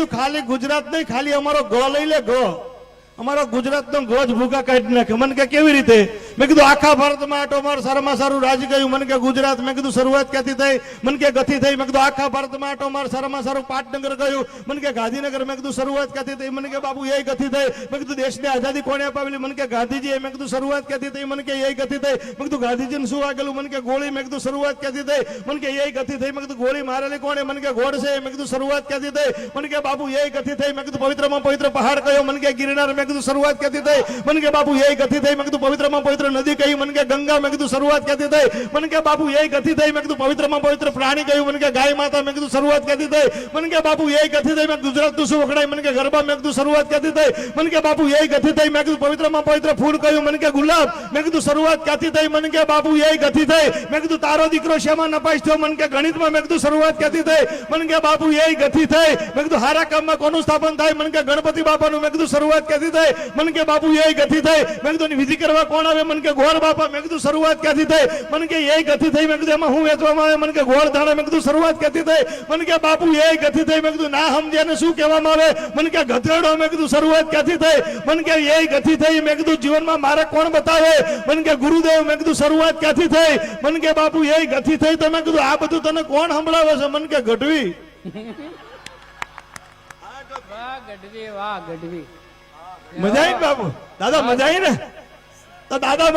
खाली गुजरात नहीं खाली अमारो गो लई ले गो अमारो गुजरात नो गो ज भूखा काढी नाखे मन के केवी रीते मैं कीधुं आखा भारत में आटो मार सारामां सारुं राज गयुं मन के गुजरात में कीधुं शरूआत क्यांथी थई मन के गति थई मैं कीधुं आखा भारत में आटो मार सारामां सारुं पाटनगर गयुं मन के गांधीनगर में कीधुं शरूआत क्यांथी थई मन के बाबू यही गति थई मैं कीधुं देश ने आजादी कोणे अपावेली मन के गांधीजी मैं कीधुं शरूआत क्यांथी थई मन के यही गति थई मैं कीधुं गांधीजी ने शुं वागेलुं मन के गोळी मैं कीधुं शरूआत क्यांथी थई मन के यही गति थई मैं कीधुं गोळी मारेली कोणे मन के घोड़से मैं कीधुं शरूआत क्यांथी थई मन के बाबू यही गति थई मैं कीधुं पवित्रमा पवित्र पहाड़ कयो मन के गिरनार मैं कीधुं शरूआत क्यांथी मन के बाबू यही गति थई मैं कीधुं पवित्र में पवित्र नदी कही मन के गंगा मैं कीधुं शुरुआत क्यांथी थई मन के बाबू यही गति थई मैं कीधुं पवित्र में पवित्र प्राणी कही मन के गाय माता मैं कीधुं शुरुआत क्यांथी थई मन के बाबू यही गति थई मैं गुजरात नु वखणाई मन के गरबा मैं कीधुं शुरुआत क्यांथी थई मन के बाबू यही गति थई मैं कीधुं पवित्र में पवित्र फूल कह्युं मन के गुलाब मैं कीधुं शुरुआत क्यांथी थई मन के बाबू यही गति थई मैं कीधुं तारो दीकरो शेमा नपास थयो मन के गणित में मैं कीधुं शुरुआत क्यांथी थई मन के बाबू यही गति थई मैं कीधुं हारा काम में कोनु स्थापन थाय मन के गणपति बापा नु मैं कीधुं शुरुआत क्यांथी थई मन के बाबू यही गति थई मैं कीधुं विधि करवा कोण आवे मन के घोड़ बापा मैं कीधुं शुरुआत क्यांथी थई मन के यही गति थई मैं कीधुं एमां हुं वेचवामां आवे मन के घोड़ धाणा मैं कीधुं शुरुआत क्यांथी थई मन के बापू यही गति थई मैं कीधुं ना समजे ने शुं कहेवामां आवे मन के गधेड़ो मैं कीधुं शुरुआत क्यांथी थई मन के यही गति थई मैं कीधुं जीवन में मारे कोण बतावे मन के गुरुदेव मैं कीधुं शुरुआत क्यांथी थई मन के बापू यही गति थई तो मैं कीधुं आ बधुं तने कोण संभळावे छे मन के गढवी वाह गढवी वाह गढवी मजा आई बाबू दादा मजा आई ने तो दादा